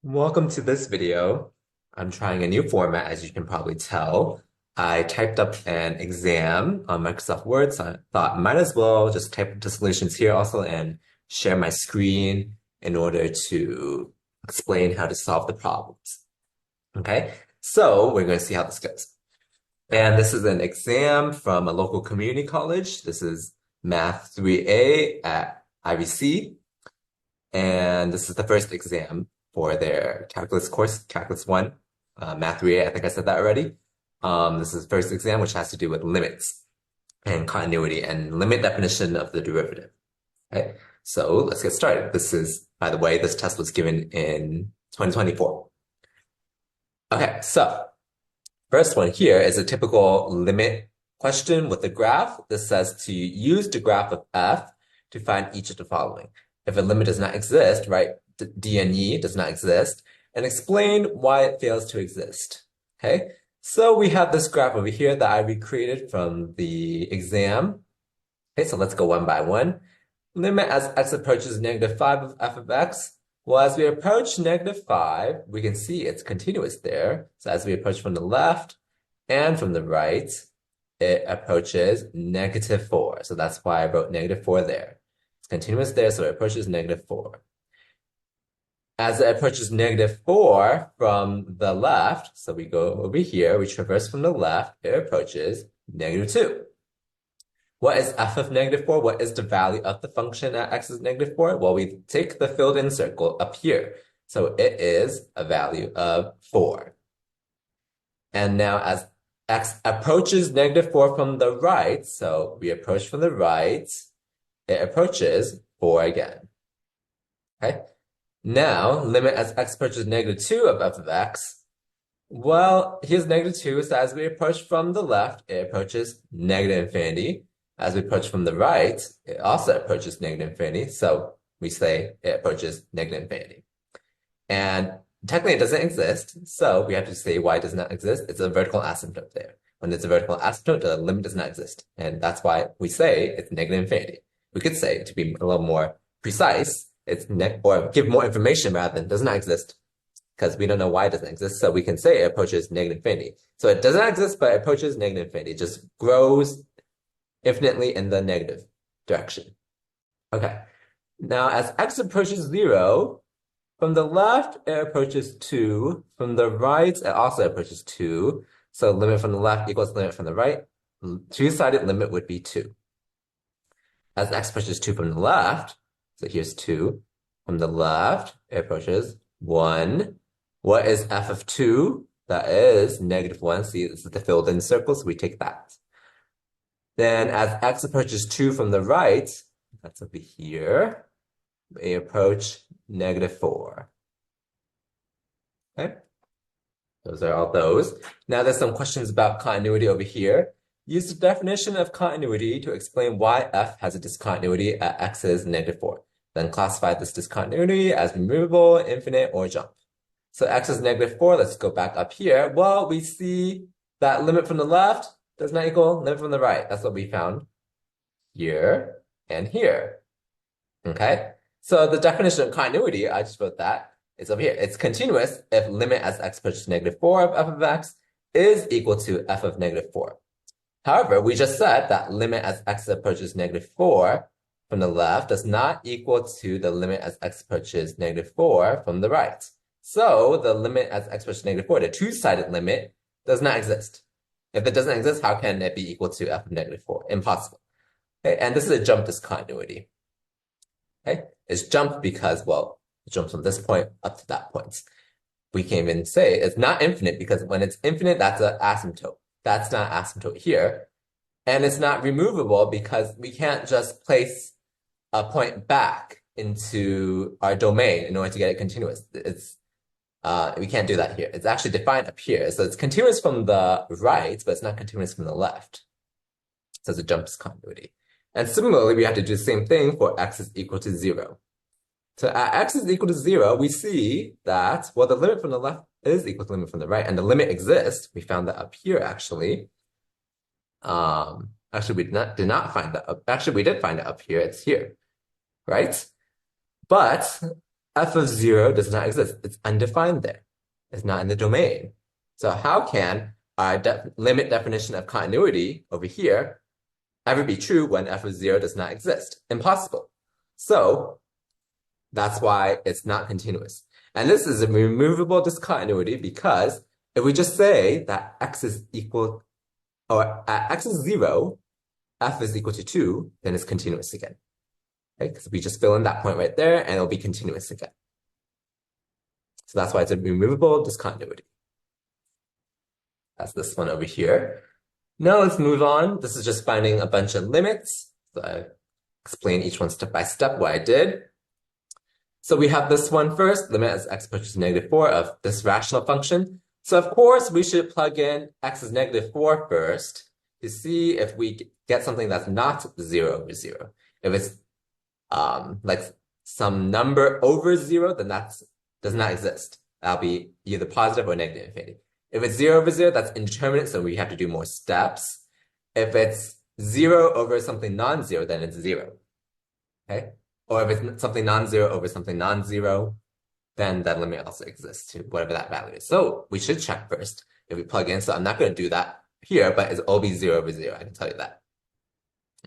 Welcome to this video. I'm trying a new format, as you can probably tell. I typed up an exam on Microsoft Word, so I thought might as well just type up the solutions here also and share my screen in order to explain how to solve the problems. Okay, so we're going to see how this goes. And this is an exam from a local community college. This is Math 3A at IVC. And this is the first exam for their calculus course, Calculus 1, Math 3A. I think I said that already. This is the first exam, which has to do with limits and continuity and limit definition of the derivative. Okay, so let's get started. This is, by the way, this test was given in 2024. Okay, so first one here is a typical limit question with a graph. This says to use the graph of f to find each of the following. If a limit does not exist, right, D and E does not exist, and explain why it fails to exist. Okay, so we have this graph over here that I recreated from the exam. Okay, so let's go one by one. Limit as x approaches -5 of f of x. Well, as we approach -5, we can see it's continuous there. So as we approach from the left and from the right, it approaches -4. So that's why I wrote -4 there. It's continuous there, so it approaches -4. As it approaches -4 from the left, so we go over here, we traverse from the left, it approaches -2. What is f of -4? What is the value of the function at x is -4? Well, we take the filled-in circle up here. So it is a value of 4. And now as x approaches -4 from the right, so we approach from the right, it approaches 4 again. Okay? Now, limit as x approaches -2 of f of x. Well, here's -2, so as we approach from the left, it approaches -infinity. As we approach from the right, it also approaches -infinity. So we say it approaches -infinity. And technically it doesn't exist, so we have to say why it does not exist. It's a vertical asymptote there. When it's a vertical asymptote, the limit does not exist. And that's why we say it's -infinity. We could say, to be a little more precise, it's or give more information rather than does not exist, because we don't know why it doesn't exist. So we can say it approaches -infinity. So it does not exist, but it approaches -infinity. It just grows infinitely in the negative direction. Okay. Now, as x approaches 0, from the left, it approaches 2. From the right, it also approaches 2. So limit from the left equals limit from the right. Two-sided limit would be 2. As x approaches 2 from the left, so here's 2. From the left, it approaches 1. What is f of 2? That is -1. See, this is the filled-in circle, so we take that. Then as x approaches 2 from the right, that's over here, we approach -4. Okay? Those are all those. Now there's some questions about continuity over here. Use the definition of continuity to explain why f has a discontinuity at x is -4. Then classify this discontinuity as removable, infinite, or jump. So x is -4. Let's go back up here. Well, we see that limit from the left does not equal limit from the right. That's what we found here and here. Okay? So the definition of continuity, I just wrote that. It's over here. It's continuous if limit as x approaches -4 of f of x is equal to f of -4. However, we just said that limit as x approaches -4 from the left does not equal to the limit as x approaches -4 from the right. So the limit as x approaches -4, the two-sided limit, does not exist. If it doesn't exist, how can it be equal to f of -4? Impossible. Okay, and this is a jump discontinuity. Okay, it's jump because, well, it jumps from this point up to that point. We can even say it's not infinite because when it's infinite, that's an asymptote. That's not asymptote here. And it's not removable because we can't just place a point back into our domain in order to get it continuous. We can't do that here. It's actually defined up here. So it's continuous from the right, but it's not continuous from the left. So it's a jump discontinuity. And similarly, we have to do the same thing for x is equal to 0. So at x is equal to 0, we see that, well, the limit from the left is equal to the limit from the right, and the limit exists. We found that up here, actually. Actually, we did not find that up. Actually, we did find it up here. It's here, right? But f of 0 does not exist. It's undefined there. It's not in the domain. So how can our limit definition of continuity over here ever be true when f of 0 does not exist? Impossible. So that's why it's not continuous. And this is a removable discontinuity because if we just say that x is equal, or at x is 0, f is equal to 2, then it's continuous again. Okay, because we just fill in that point right there and it'll be continuous again. So that's why it's a removable discontinuity. That's this one over here. Now let's move on. This is just finding a bunch of limits. So I explain each one step by step what I did. So we have this one first, limit as x approaches -4 of this rational function. So of course we should plug in x is -4 first to see if we get something that's not 0 over 0. If it's like some number over 0, then that does not exist. That'll be either positive or negative infinity. If it's 0 over 0, that's indeterminate, so we have to do more steps. If it's 0 over something non-zero, then it's 0. Okay? Or if it's something non-zero over something non-zero, then that limit also exists to whatever that value is. So we should check first if we plug in. So I'm not going to do that here, but it's always 0 over 0. I can tell you that.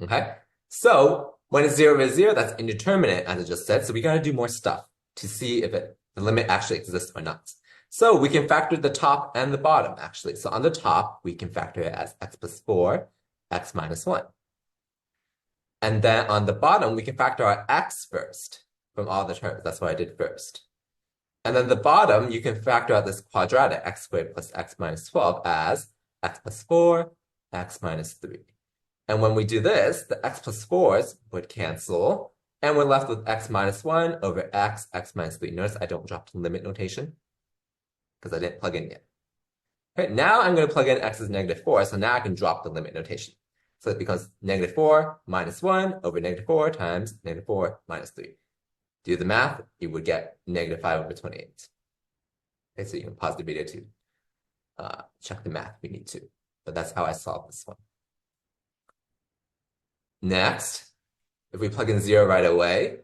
Okay? So when it's 0 over 0, that's indeterminate, as I just said. So we got to do more stuff to see if the limit actually exists or not. So we can factor the top and the bottom, actually. So on the top, we can factor it as x plus 4, x minus 1. And then on the bottom, we can factor our x first from all the terms. That's what I did first. And then the bottom, you can factor out this quadratic, x squared plus x minus 12 as x plus 4, x minus 3. And when we do this, the x plus 4s would cancel, and we're left with x minus 1 over x minus 3. Notice I don't drop the limit notation because I didn't plug in yet. Okay, now I'm going to plug in x is -4, so now I can drop the limit notation. So it becomes -4 minus 1 over -4 times -4 minus 3. Do the math, you would get -5 over 28. Okay, so you can pause the video to check the math if you need to. But that's how I solve this one. Next, if we plug in 0 right away,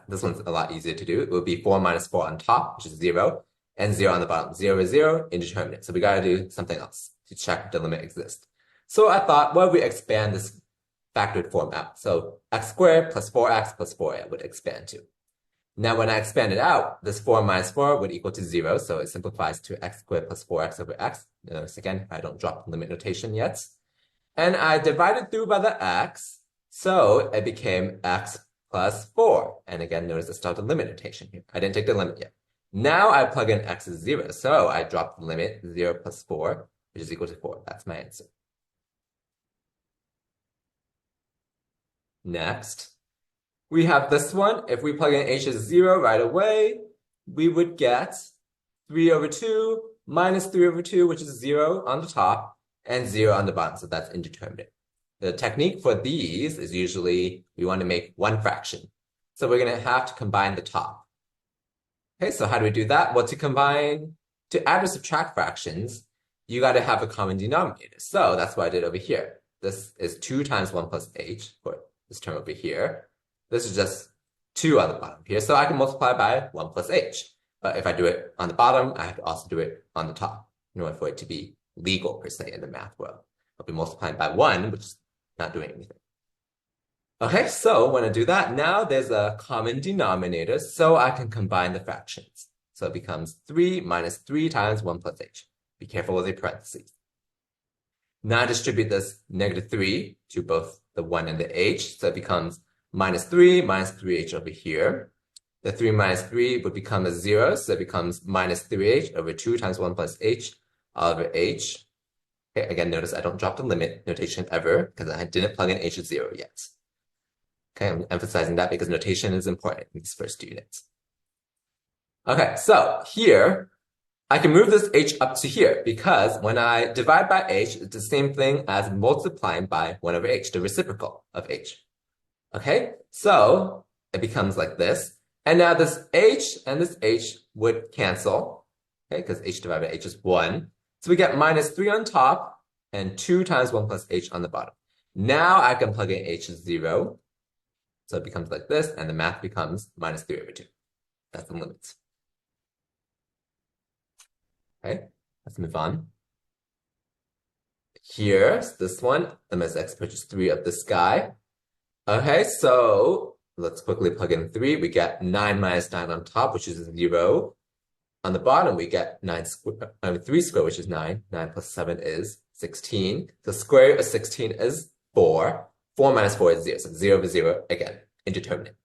this one's a lot easier to do. It would be 4 minus 4 on top, which is 0, and 0 on the bottom. 0 is 0, indeterminate. So we got to do something else to check if the limit exists. So I thought, what if we expand this factored form out? So x squared plus 4x plus 4a would expand to. Now when I expand it out, this 4 minus 4 would equal to 0, so it simplifies to x squared plus 4x over x. Notice again, I don't drop the limit notation yet. And I divided through by the x, so it became x plus 4. And again, notice I still have the limit notation here. I didn't take the limit yet. Now I plug in x is 0, so I drop the limit 0 plus 4, which is equal to 4. That's my answer. Next, we have this one. If we plug in h as 0 right away, we would get 3 over 2 minus 3 over 2, which is 0 on the top, and 0 on the bottom, so that's indeterminate. The technique for these is usually we want to make one fraction. So we're going to have to combine the top. Okay, so how do we do that? Well, to add or subtract fractions, you got to have a common denominator. So that's what I did over here. This is 2 times 1 plus h for this term over here. This is just 2 on the bottom here. So I can multiply by 1 plus h. But if I do it on the bottom, I have to also do it on the top in order for it to be legal, per se, in the math world. I'll be multiplying by 1, which is not doing anything. Okay, so when I do that, now there's a common denominator, so I can combine the fractions. So it becomes 3 minus 3 times 1 plus h. Be careful with the parentheses. Now I distribute this -3 to both the 1 and the h, so it becomes minus 3 minus 3h over here. The 3 minus 3 would become a 0, so it becomes minus 3h over 2 times 1 plus h over h. Okay, again, notice I don't drop the limit notation ever because I didn't plug in h as 0 yet. Okay, I'm emphasizing that because notation is important in these first units. Okay, so here, I can move this h up to here because when I divide by h, it's the same thing as multiplying by 1 over h, the reciprocal of h. Okay, so it becomes like this. And now this h and this h would cancel, okay, because h divided by h is 1. So we get minus 3 on top and 2 times 1 plus h on the bottom. Now I can plug in h as 0. So it becomes like this, and the math becomes minus 3 over 2. That's the limit. Okay, let's move on. Here's this one, limit as x approaches 3 of this guy. Okay, so let's quickly plug in 3. We get 9 minus 9 on top, which is 0. On the bottom, we get 3 squared, which is 9. 9 plus 7 is 16. The square root of 16 is 4. 4 minus 4 is 0. So 0 over 0, again, indeterminate.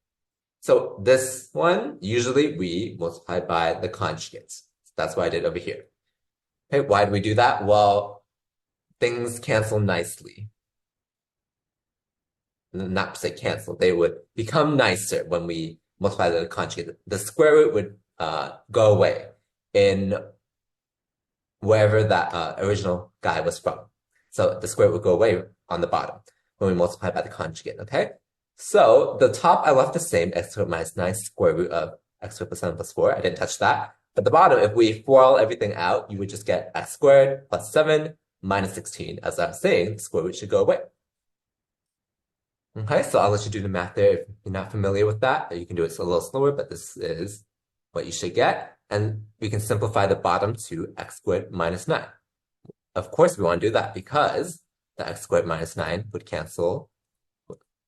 So this one, usually we multiply by the conjugates. That's what I did over here. Okay, why do we do that? Well, things cancel nicely. Not to say cancel, they would become nicer when we multiply the conjugate. The square root would go away in wherever that original guy was from. So the square root would go away on the bottom when we multiply by the conjugate, okay? So the top I left the same, x squared minus 9 square root of x squared plus 7 plus 4. I didn't touch that. But the bottom, if we FOIL everything out, you would just get x squared plus 7 minus 16. As I was saying, the square root should go away. Okay, so I'll let you do the math there if you're not familiar with that. You can do it a little slower, but this is what you should get. And we can simplify the bottom to x squared minus 9. Of course, we want to do that because the x squared minus 9 would cancel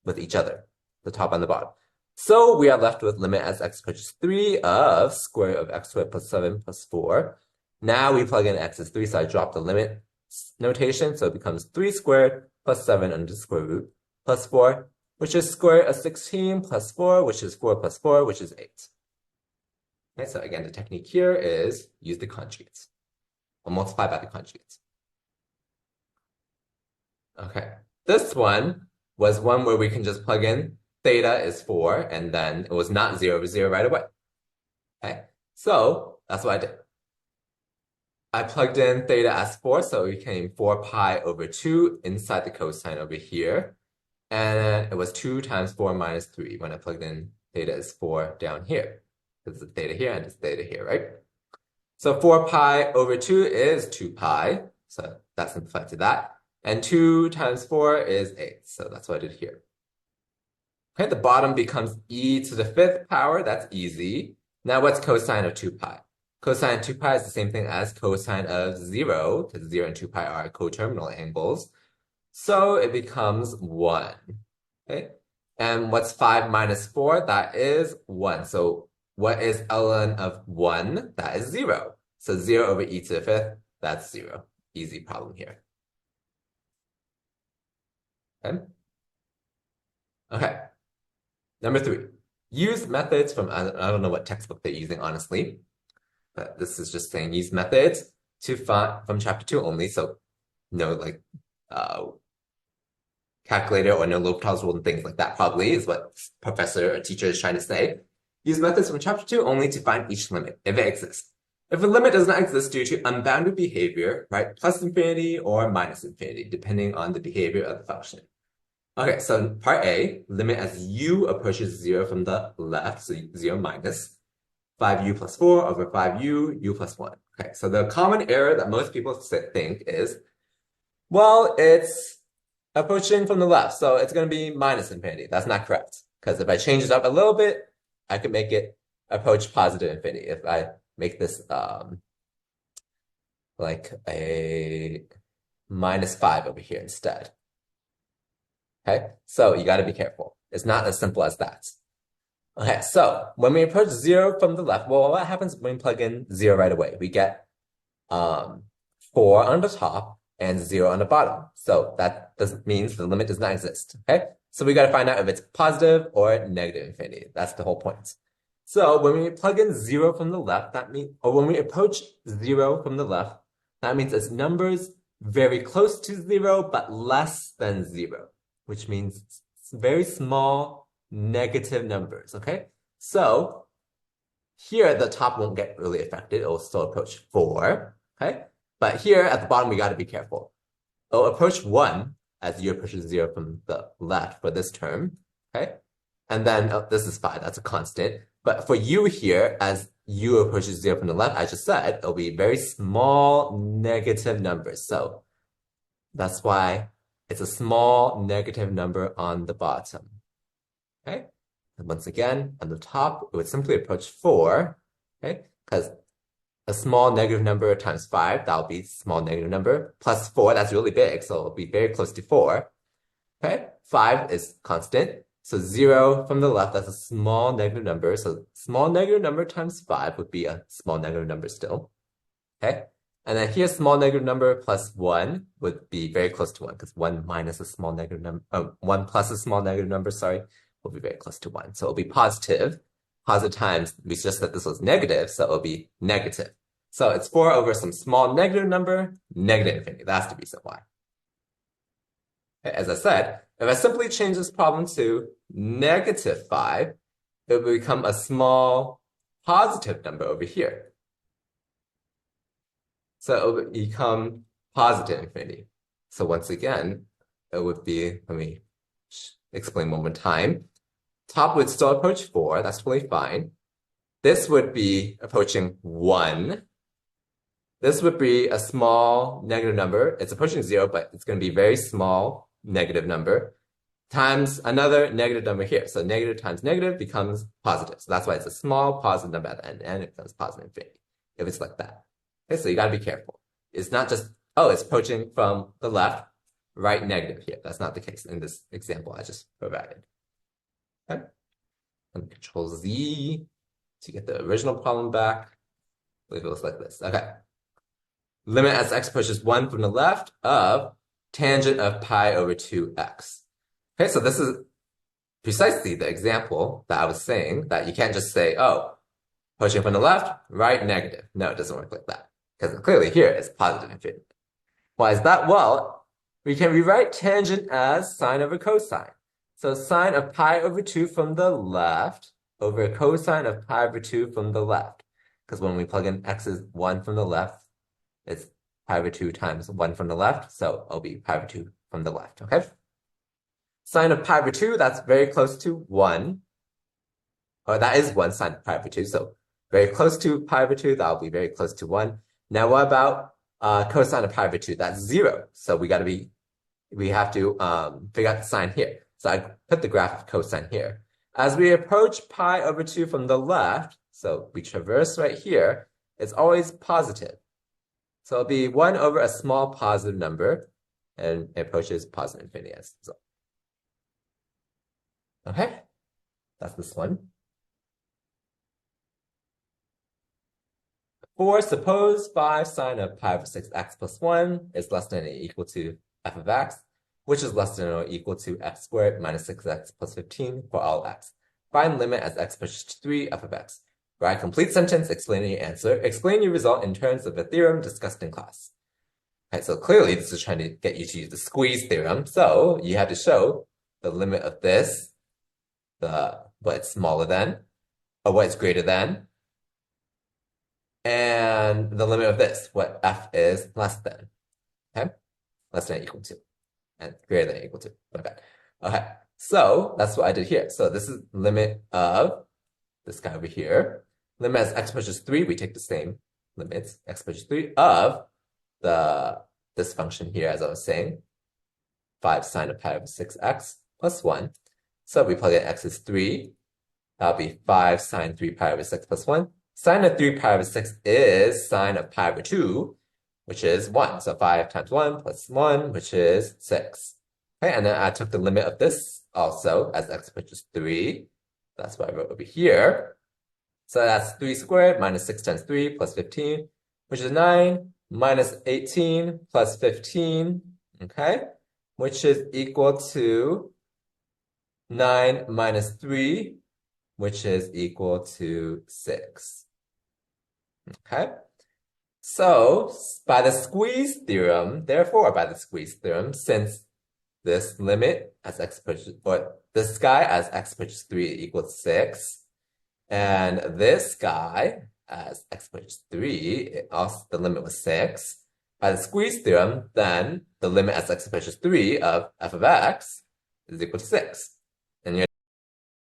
with each other, the top and the bottom. So we are left with limit as x approaches 3 of square root of x squared plus 7 plus 4. Now we plug in x as 3, so I drop the limit notation, so it becomes 3 squared plus 7 under the square root plus 4, which is square root of 16 plus 4, which is 4 plus 4, which is 8. Okay, so again, the technique here is use the conjugates, or multiply by the conjugates. Okay, this one was one where we can just plug in theta is 4, and then it was not 0 over 0 right away. Okay, so that's what I did. I plugged in theta as 4, so it became 4 pi over 2 inside the cosine over here. And it was 2 times 4 minus 3 when I plugged in theta is 4 down here. Because it's theta here and it's theta here, right? So 4 pi over 2 is 2 pi. So that's simplified to that. And 2 times 4 is 8. So that's what I did here. Okay, the bottom becomes e to the 5th power. That's easy. Now what's cosine of 2 pi? Cosine of 2 pi is the same thing as cosine of 0, because 0 and 2 pi are coterminal angles. So it becomes 1. Okay, and what's 5 minus 4? That is 1. So what is ln of 1? That is 0. So 0 over e to the 5th, that's 0. Easy problem here. Okay. Okay. Number 3. Use methods from, I don't know what textbook they're using, honestly. But this is just saying use methods to find from chapter 2 only. So no like calculator or no L'Hopital's rule and things like that probably is what professor or teacher is trying to say. Use methods from chapter 2 only to find each limit, if it exists. If a limit does not exist due to unbounded behavior, write plus infinity or minus infinity, depending on the behavior of the function. Okay, so part A, limit as u approaches 0 from the left, so 0 minus 5u plus 4 over 5u, u plus 1. Okay, so the common error that most people think is, well, it's approaching from the left, so it's going to be minus infinity. That's not correct, because if I change it up a little bit, I could make it approach positive infinity. If I make this like a minus 5 over here instead. Okay, so you got to be careful. It's not as simple as that. Okay, so when we approach 0 from the left, well, what happens when we plug in 0 right away? We get 4 on the top and 0 on the bottom. So that means the limit does not exist. Okay, so we got to find out if it's positive or negative infinity. That's the whole point. So when we plug in 0 from the left, that means, or when we approach 0 from the left, that means it's numbers very close to 0 but less than 0, which means it's very small negative numbers, okay? So here the top won't get really affected. It will still approach 4, okay? But here at the bottom, we got to be careful. It'll approach 1 as u approaches 0 from the left for this term, okay? And then this is 5, that's a constant. But for u here, as u approaches 0 from the left, I just said, it'll be very small negative numbers. So that's why it's a small negative number on the bottom, okay? And once again, on the top, it would simply approach 4, okay? Because a small negative number times 5, that'll be small negative number, plus 4, that's really big, so it'll be very close to 4, okay? 5 is constant, so 0 from the left, that's a small negative number, so small negative number times 5 would be a small negative number still, okay? And then here, small negative number plus 1 would be very close to 1, because 1 minus a small negative number, 1 plus a small negative number, sorry, will be very close to 1. So it'll be positive. Positive times, we just said this was negative, so it'll be negative. So it's 4 over some small negative number, negative infinity. That's the reason why. Okay, as I said, if I simply change this problem to negative 5, it will become a small positive number over here. So it will become positive infinity. So once again, it would be, let me explain one more time. Top would still approach 4, that's totally fine. This would be approaching 1. This would be a small negative number. It's approaching 0, but it's going to be a very small negative number times another negative number here. So negative times negative becomes positive. So that's why it's a small positive number at the end, and it becomes positive infinity if it's like that. Okay, so you got to be careful. It's not just, oh, it's approaching from the left, right negative here. That's not the case in this example I just provided. Okay, and Control Z to get the original problem back. I believe it looks like this. Okay. Limit as x approaches 1 from the left of tangent of pi over 2x. Okay, so this is precisely the example that I was saying, that you can't just say, oh, approaching from the left, right, negative. No, it doesn't work like that. Because clearly here it's positive infinity. Why is that? Well, we can rewrite tangent as sine over cosine. So sine of pi over 2 from the left over cosine of pi over 2 from the left. Because when we plug in x is 1 from the left, it's pi over 2 times 1 from the left, so it'll be pi over 2 from the left, okay? Sine of pi over 2, that's very close to 1. Or that is 1 sine of pi over 2, so very close to pi over 2, that'll be very close to 1. Now what about cosine of pi over 2? That's 0, so we have to figure out the sign here. So I put the graph of cosine here. As we approach pi over 2 from the left, so we traverse right here, it's always positive. So it'll be 1 over a small positive number, and it approaches positive infinity as a result. Okay, that's this one. For suppose 5 sine of pi over 6x plus 1 is less than or equal to f of x, which is less than or equal to x squared minus 6x plus 15 for all x. Find limit as x approaches to 3 f of x. Write a complete sentence explaining your answer. Explain your result in terms of a theorem discussed in class. Okay, so clearly this is trying to get you to use the squeeze theorem. So you have to show the limit of this, what it's smaller than, or what it's greater than, and the limit of this, what f is less than. Okay, less than or equal to, and greater than or equal to. Okay, okay. So that's what I did here. So this is limit of this guy over here. Limit as x approaches 3, we take the same limits, x approaches 3 of this function here, as I was saying, 5 sine of pi over 6x plus 1. So we plug in x is 3. That'll be 5 sine 3 pi over 6 plus 1. Sine of 3 pi over 6 is sine of pi over 2, which is 1. So 5 times 1 plus 1, which is 6. Okay, and then I took the limit of this also as x approaches 3. That's what I wrote over here. So that's 3 squared minus 6 times 3 plus 15, which is 9, minus 18 plus 15, okay? Which is equal to 9 minus 3, which is equal to 6. Okay? So, by the squeeze theorem, therefore by the squeeze theorem, since this limit as x approaches, or this guy as x approaches 3 equals 6, and this guy as x approaches 3, the limit was 6. By the squeeze theorem, then the limit as x approaches 3 of f of x is equal to 6.